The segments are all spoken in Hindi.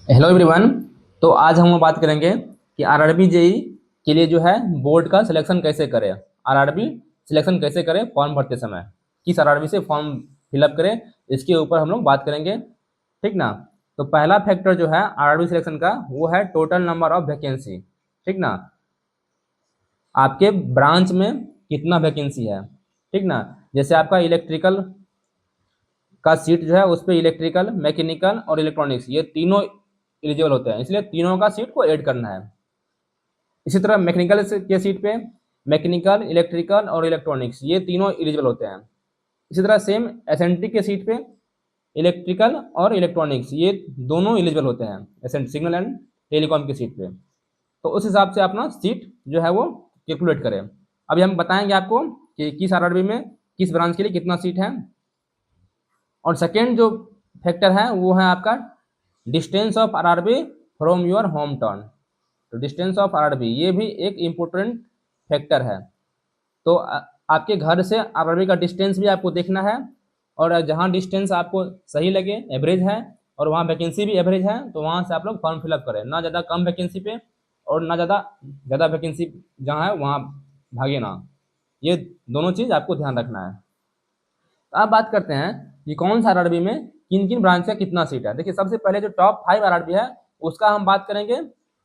Hello everyone. तो आज हम बात करेंगे कि आरआरबी जेई के लिए जो है बोर्ड का सिलेक्शन कैसे करें। आरआरबी सिलेक्शन कैसे करें फॉर्म भरते समय, किस आरआरबी से फॉर्म फिलअप करें, इसके ऊपर हम लोग बात करेंगे। ठीक ना। तो पहला फैक्टर जो है आरआरबी सिलेक्शन का वो है टोटल नंबर ऑफ वैकेंसी। ठीक ना। आपके ब्रांच में कितना वैकेंसी है। ठीक ना। जैसे आपका इलेक्ट्रिकल का सीट जो है उस पर इलेक्ट्रिकल, मैकेनिकल और इलेक्ट्रॉनिक्स ये तीनों एलिजिबल होते हैं, इसलिए तीनों का सीट को ऐड करना है। इसी तरह मैकेनिकल के सीट पे मैकेनिकल, इलेक्ट्रिकल और इलेक्ट्रॉनिक्स ये तीनों एलिजिबल होते हैं। इसी तरह सेम एसएनटी के सीट पे इलेक्ट्रिकल और इलेक्ट्रॉनिक्स ये दोनों एलिजिबल होते हैं एसएनटी सिग्नल एंड टेलीकॉम की सीट पे। तो उस हिसाब से अपना सीट जो है वो कैलकुलेट करें। अभी हम बताएंगे आपको कि किस आरआरबी में किस ब्रांच के लिए कितना सीट है। और सेकेंड जो फैक्टर है वो है आपका distance of RRB from your home town. तो डिस्टेंस ऑफ आरआरबी ये भी एक इम्पोर्टेंट फैक्टर है। तो आपके घर से आरआरबी का डिस्टेंस भी आपको देखना है, और जहाँ डिस्टेंस आपको सही लगे, एवरेज है, और वहाँ वैकेंसी भी एवरेज है, तो वहाँ से आप लोग फॉर्म फिलअप करें। ना ज़्यादा कम वैकेंसी पे और ना ज़्यादा ज़्यादा वैकेंसी जहाँ है वहाँ भागे ना। ये दोनों चीज़ आपको ध्यान रखना है। तो अब बात करते हैं कि कौन सा आरआरबी में किन किन ब्रांच का कितना सीट है। देखिए सबसे पहले जो टॉप 5 आरआरबी है उसका हम बात करेंगे,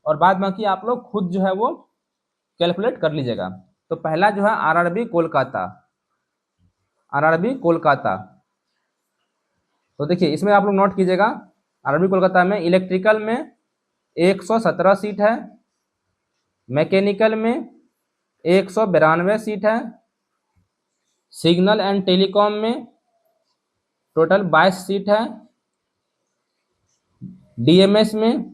और बाद बाकी आप लोग खुद जो है वो कैलकुलेट कर लीजिएगा। तो पहला जो है आरआरबी कोलकाता। आरआरबी कोलकाता, तो देखिए इसमें आप लोग नोट कीजिएगा। आरआरबी कोलकाता में इलेक्ट्रिकल में 117 सीट है, मैकेनिकल में 192 सीट है, सिग्नल एंड टेलीकॉम में टोटल 22 सीट है, डीएमएस में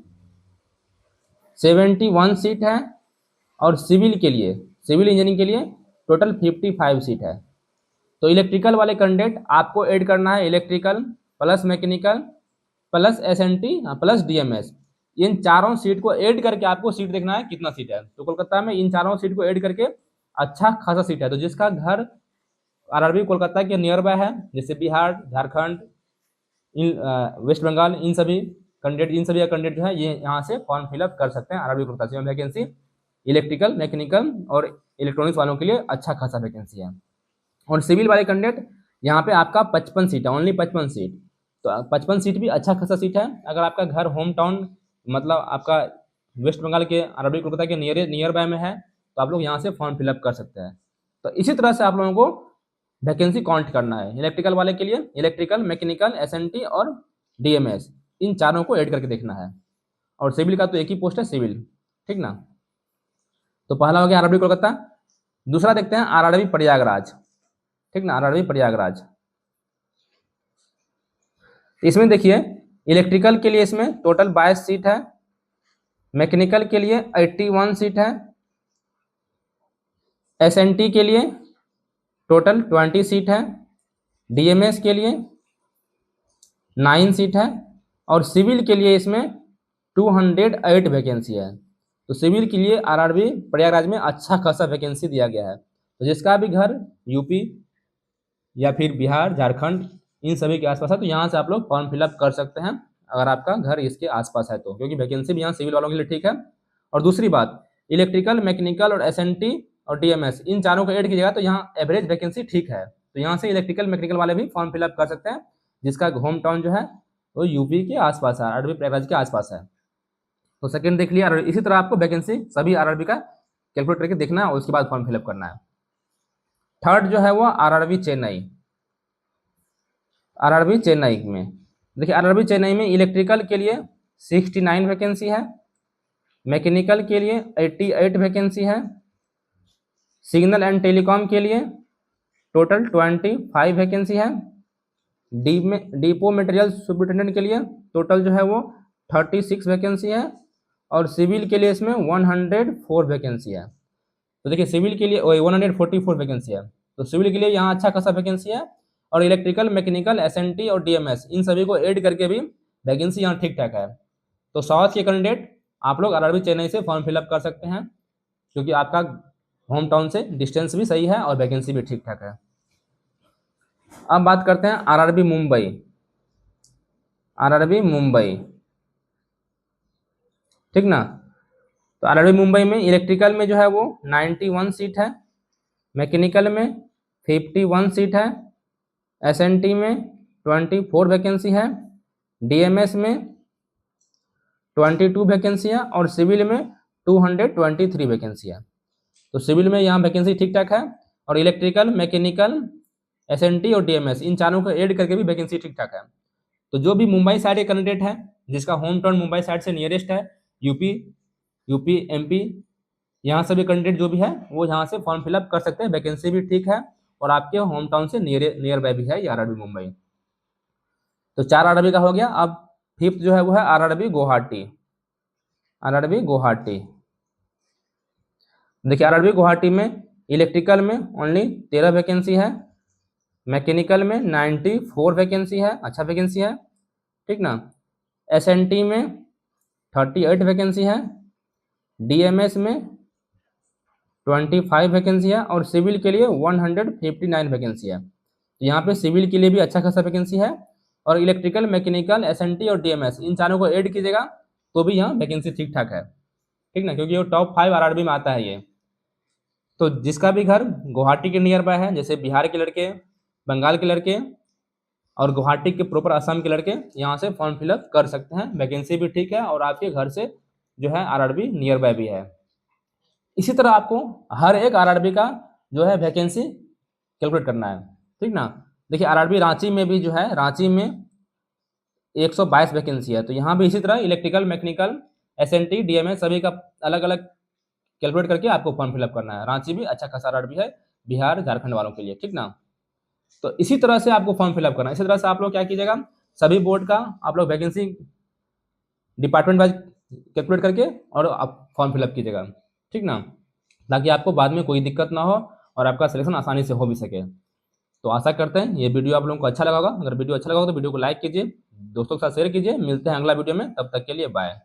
71 सीट है, और सिविल के लिए, सिविल इंजीनियरिंग के लिए टोटल 55 सीट है। तो इलेक्ट्रिकल वाले कैंडिडेट आपको ऐड करना है electrical plus mechanical plus SNT plus DMS. इन चारों सीट को ऐड करके आपको सीट देखना है कितना सीट है। तो कोलकाता में इन चारों सीट को ऐड करके अच्छा खासा सीट है। तो जिसका घर आरआरबी कोलकाता के नियर बाय है, जैसे बिहार, झारखंड, इन वेस्ट बंगाल, इन सभी कैंडिडेट, इन सभी कैंडिडेट जो है ये यहाँ से फॉर्म फिलअप कर सकते हैं। आरआरबी कोलकाता में वैकेंसी इलेक्ट्रिकल, मैकेनिकल और इलेक्ट्रॉनिक्स वालों के लिए अच्छा खासा वैकेंसी है। और सिविल वाले कैंडिडेट यहाँ पे आपका 55 सीट है, ओनली 55 सीट। तो 55 सीट भी अच्छा खासा सीट है। अगर आपका घर होम टाउन मतलब आपका वेस्ट बंगाल के आरआरबी कोलकाता के नियर बाय में है तो आप लोग यहाँ से फॉर्म फिलअप कर सकते हैं। तो इसी तरह से आप लोगों को वैकेंसी काउंट करना है। इलेक्ट्रिकल वाले के लिए इलेक्ट्रिकल, मैकेनिकल, एसएनटी और डीएमएस इन चारों को ऐड करके देखना है। और सिविल का तो एक ही पोस्ट है, सिविल। ठीक ना। तो पहला हो गया आरआरबी कोलकाता। दूसरा देखते हैं आरआरबी प्रयागराज। ठीक ना, आरआरबी प्रयागराज। इसमें देखिए इलेक्ट्रिकल के लिए इसमें टोटल 22 सीट है, मैकेनिकल के लिए 81 सीट है, एसएनटी के लिए टोटल 20 सीट है, डीएमएस के लिए 9 सीट है, और सिविल के लिए इसमें 208 वैकेंसी है। तो सिविल के लिए आरआरबी प्रयागराज में अच्छा खासा वैकेंसी दिया गया है। तो जिसका भी घर यूपी या फिर बिहार, झारखंड इन सभी के आसपास है तो यहाँ से आप लोग फॉर्म फिलअप कर सकते हैं, अगर आपका घर इसके आसपास है तो, क्योंकि वैकेंसी भी यहाँ सिविल वालों के लिए ठीक है। और दूसरी बात, इलेक्ट्रिकल, मैकेनिकल और एसएनटी और डीएमएस इन चारों को ऐड कीजिएगा तो यहाँ एवरेज वैकेंसी ठीक है। तो यहाँ से इलेक्ट्रिकल, मैकेनिकल वाले भी फॉर्म फिलअप कर सकते हैं, जिसका होम टाउन जो है वो यूपी के आसपास है, आरआरबी प्रयागराज के आसपास है। तो सेकंड देख लिया। इसी तरह आपको वैकेंसी सभी आरआरबी का कैलकुलेट करके देखना है और उसके बाद फॉर्म फिलअप करना है। थर्ड जो है वो आरआरबी चेन्नई। आरआरबी चेन्नई में देखिए आरआरबी चेन्नई में इलेक्ट्रिकल के लिए 69 वैकेंसी है, मैकेनिकल के लिए 88 वैकेंसी है, सिग्नल एंड टेलीकॉम के लिए टोटल 25 वैकेंसी है, डिपो मटेरियल सुपरिटेंडेंट के लिए टोटल जो है वो 36 वैकेंसी है, और सिविल के लिए इसमें 104 वैकेंसी है। तो देखिए सिविल के लिए 144 वैकेंसी है। तो सिविल के लिए यहाँ अच्छा खासा वैकेंसी है, और इलेक्ट्रिकल, मैकेनिकल, एसएनटी और डीएमएस इन सभी को ऐड करके भी वैकेंसी यहाँ ठीक ठाक है। तो साउथ के कैंडिडेट आप लोग आरआरबी चेन्नई से फॉर्म फिलअप कर सकते हैं, क्योंकि आपका होम टाउन से डिस्टेंस भी सही है और वैकेंसी भी ठीक ठाक है। अब बात करते हैं आरआरबी मुंबई। आरआरबी मुंबई ठीक ना। तो आरआरबी मुंबई में इलेक्ट्रिकल में जो है वो 91 सीट है, मैकेनिकल में 51 सीट है, एसएनटी में 24 वैकेंसी है, डीएमएस में 22 वैकेंसी है और सिविल में 223 वैकेंसी है। तो सिविल में यहाँ वैकेंसी ठीक ठाक है और इलेक्ट्रिकल, मैकेनिकल, एसएनटी और डीएमएस इन चारों को ऐड करके भी वैकेंसी ठीक ठाक है। तो जो भी मुंबई साइड के कैंडिडेट है जिसका होम टाउन मुंबई साइड से नियरेस्ट है, यूपी एमपी, यहाँ से भी कैंडिडेट जो भी है वो यहाँ से फॉर्म फिलअप कर सकते हैं, वैकेंसी भी ठीक है और आपके होम टाउन से नियर बाय भी है ये आरआरबी मुंबई। तो 4 आरआरबी का हो गया। अब फिफ्थ जो है वो है आरआरबी गुवाहाटी। आरआरबी गुवाहाटी, देखिए आरआरबी गुवाहाटी में इलेक्ट्रिकल में ओनली 13 वैकेंसी है, मैकेनिकल में 94 वैकेंसी है, अच्छा वैकेंसी है, ठीक ना। एसएनटी में 38 वैकेंसी है, डीएमएस में 25 वैकेंसी है और सिविल के लिए 159 वैकेंसी है। तो यहाँ पे सिविल के लिए भी अच्छा खासा वैकेंसी है और इलेक्ट्रिकल, मैकेनिकल, एसएनटी और डीएमएस इन चारों को ऐड कीजिएगा तो भी यहाँ वैकेंसी ठीक ठाक है, ठीक ना, क्योंकि वो टॉप 5 आरआरबी में आता है ये। तो जिसका भी घर गुवाहाटी के नियर बाय है, जैसे बिहार के लड़के, बंगाल के लड़के और गुवाहाटी के प्रॉपर असम के लड़के यहाँ से फॉर्म फिलअप कर सकते हैं, वैकेंसी भी ठीक है और आपके घर से जो है आरआरबी नियर बाय भी है। इसी तरह आपको हर एक आरआरबी का जो है वैकेंसी कैलकुलेट करना है, ठीक ना। देखिए आरआरबी रांची में भी जो है, रांची में 122 वैकेंसी है। तो यहाँ भी इसी तरह इलेक्ट्रिकल, मैकेनिकल, एसएनटी, डीएमएस सभी का अलग अलग कैलकुलेट करके आपको फॉर्म फिलअप करना है। रांची भी अच्छा खासा आरआरबी है बिहार झारखंड वालों के लिए, ठीक ना। तो इसी तरह से आपको फॉर्म फिलअप करना है। इसी तरह से आप लोग क्या कीजिएगा, सभी बोर्ड का आप लोग वैकेंसी डिपार्टमेंट वाइज कैलकुलेट करके और आप फॉर्म फिलअप कीजिएगा, ठीक ना, ताकि आपको बाद में कोई दिक्कत ना हो और आपका सिलेक्शन आसानी से हो भी सके। तो आशा करते हैं ये वीडियो आप लोगों को अच्छा लगा होगा। अगर वीडियो अच्छा लगा हो तो वीडियो को लाइक कीजिए, दोस्तों के साथ शेयर कीजिए। मिलते हैं अगला वीडियो में, तब तक के लिए बाय।